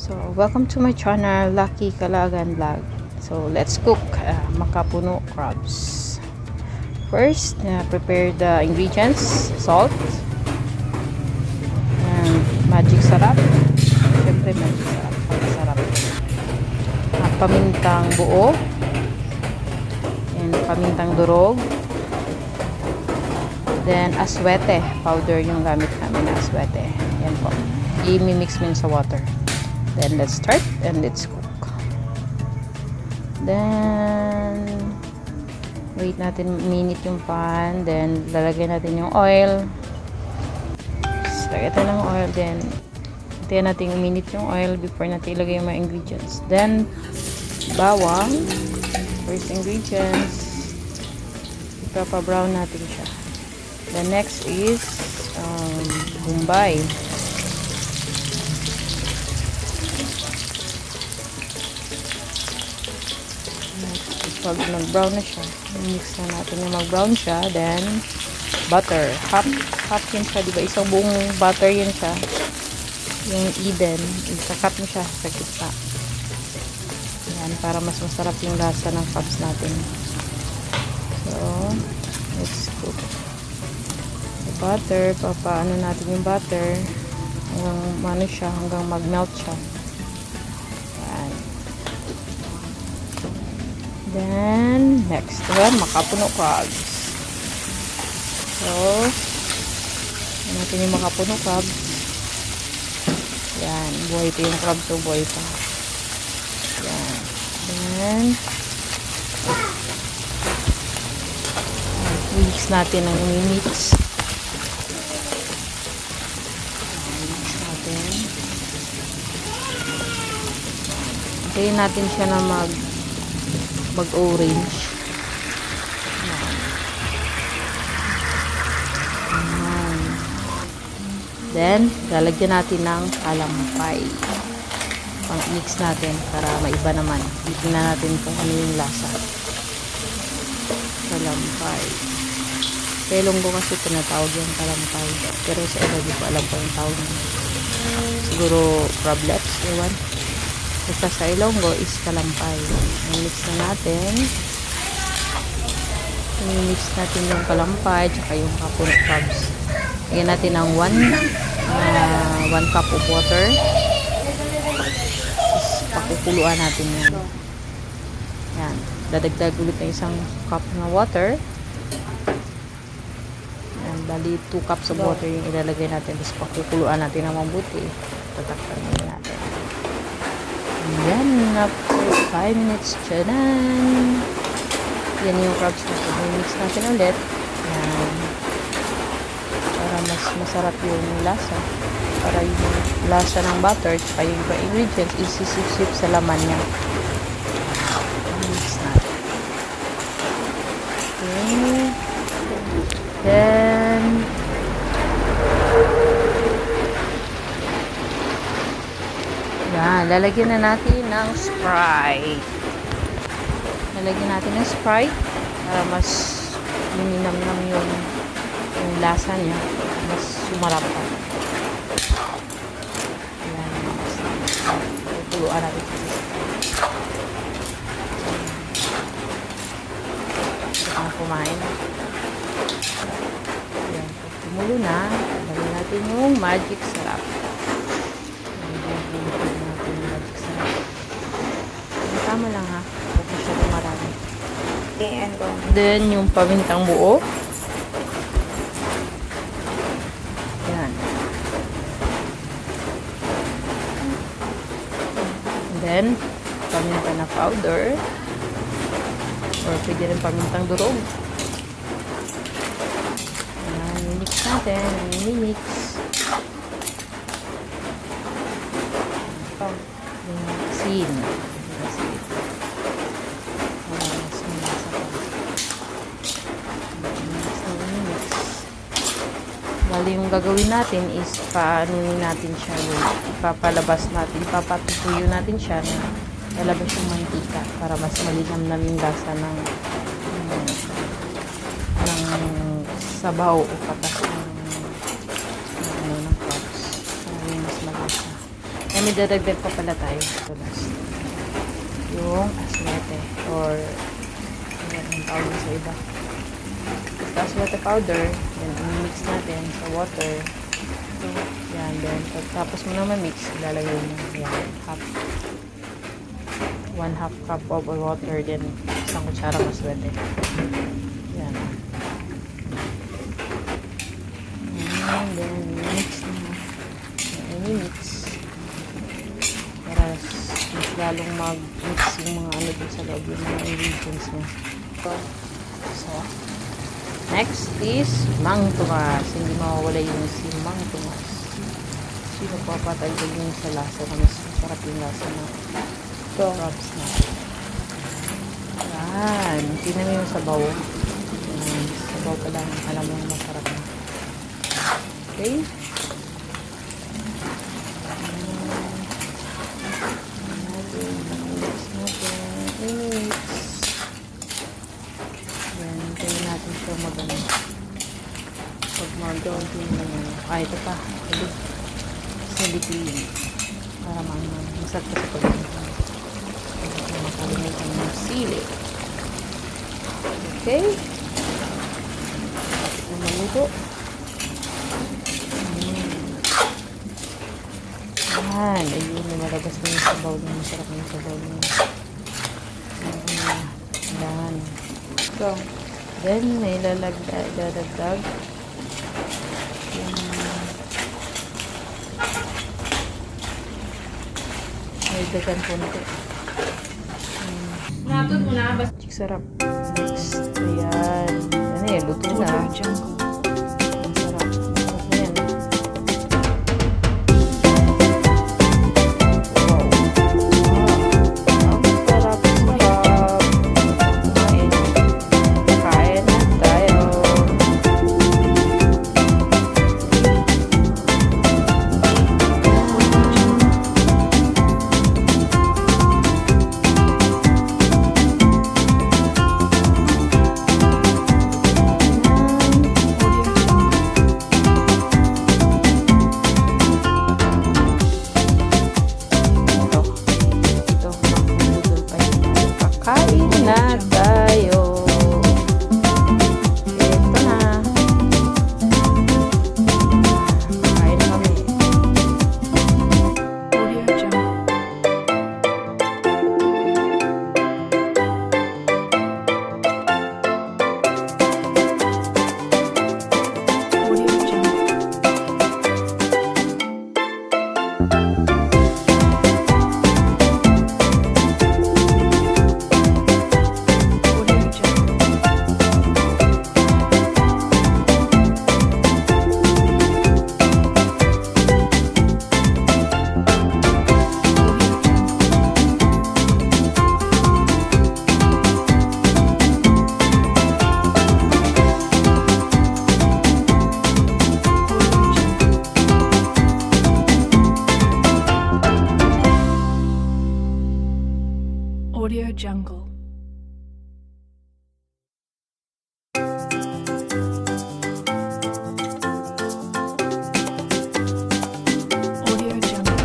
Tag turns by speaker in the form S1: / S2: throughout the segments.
S1: So, welcome to my channel, Lucky Kalagan Vlog. So, let's cook macapuno crabs. First, prepare the ingredients, salt, and magic sarap. Siyempre, magic sarap, sarap. Pamintang buo, and pamintang durog. Then, aswete, powder yung gamit namin na aswete. Yan po. I-mix mo sa water. Then, let's start and let's cook. Then, wait natin minute yung pan. Then, lalagay natin yung oil. Lagay natin ng oil. Then, hintayin natin minute yung oil before natin ilagay yung mga ingredients. Then, bawang. First ingredients. Ipapa-brown natin siya. The next is bombay. Pag nag-brown na siya, mix na natin yung mag-brown siya. Then, butter. Half yun siya, diba? Isang buong butter yun siya. Yung Eden. Ikakat mo siya sa gitna. Yan, para mas masarap yung lasa ng crabs natin. So, let's cook. The butter, papaano natin yung butter hanggang mag-melt siya. Then, next one, macapuno crabs. So, natin yung macapuno crabs. Yan, buhay pa yung crabs, so buhay pa. Yan. Then, mix natin ang mix. Mix natin. Hintayin natin siya na mag-orange. Then, lalagyan natin ng kalampay. Pang-mix natin para maiba naman. Titingnan natin kung ano yung lasa. Kalampay. Sa Ilonggo kasi tinatawag yung kalampay. Pero sa iba di ko alam po yung tawag niya. Siguro crablets, ewan. Basta sa Ilonggo is kalampay. I-mix na natin. I-mix natin yung kalampay tsaka yung macapuno crabs. Lagyan natin ng 1 cup of water. Tapos pakukuluan natin yan. Yan. Dadagdag ulit na isang cup na water. Yan. Bali 2 cups of water yung ilalagay natin. Tapos pakukuluan natin ng mabuti. Tatakpan natin. Yan, after 5 minutes, tchanan! Yan yung crabs natin. I-mix natin ulit. Yan. Para mas masarap yung lasa. Para yung lasa ng butter, tsaka yung ingredients, isisip-sip sa laman niya. I-mix natin. Okay. Then, yan, lalagyan na natin ng Sprite. Lalagyan natin ng Sprite para mas luminam-nam yung lasa niya. Mas sumarap pa. Yan. Tuluan natin sa Sprite. Ito kumain. Yan. Tumulo na. Lagyan natin yung magic sarap. Tama lang ha. Huwag masyadong marami. Then, yung pamintang buo. Yan. And then, paminta na powder. Or pwede rin pamintang durog. Yan. Mimix natin. Mimix. Mixin. Bali yung gagawin natin is paanunin natin siya yung ipapalabas natin, ipapatutuyo natin siya na lalabas yung mantika para mas malinam yung lasa ng sabaw o patas ng crabs. Mas malasa. may dadagdag pa pala tayo sa last. Yung aswete or ang tawag sa iba. Aswete powder, then i-mix natin sa water. So, yan, then tapos mo na ma-mix, ilalagay mo yan, 1/2 cup of water, then isang kutsarang aswete. Yan. And then mix na. I-mix para mas lalong mag-mix yung mga ano dun sa loob, yung mga ingredients mo. So, next is Mang Tomas. Hindi mawawala yung si Mang Tomas. Sino papatagdag yung sa lasa na mas masarap yung lasa na crops na. Yan. Tingnan mo yung sabaw. Yan. Sabaw pa lang. Alam mo masarap na. Okay. So, magano. Pag mag-gawin naman. Ito pa. Sili clean. Para masarap ka sa pag-gawin. Makalimutan ng sili. Okay. Ito maluto. Yan. Ayun. Malabas na yung sabaw na. Masarap na yung sabaw na. Yan. So, then, may dadagdag may dagan konti.
S2: Napot mo na ba?
S1: Sarap. Next. Ayan. Ano yan? Luto na. Ang sarap. Ayan. Kain na tayo. Ito na. Kain na kami.
S2: Audio Jungle. Audio Jungle.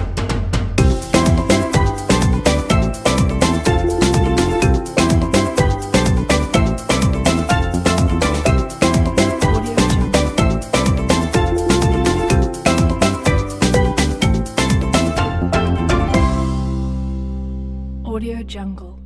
S2: Audio Jungle.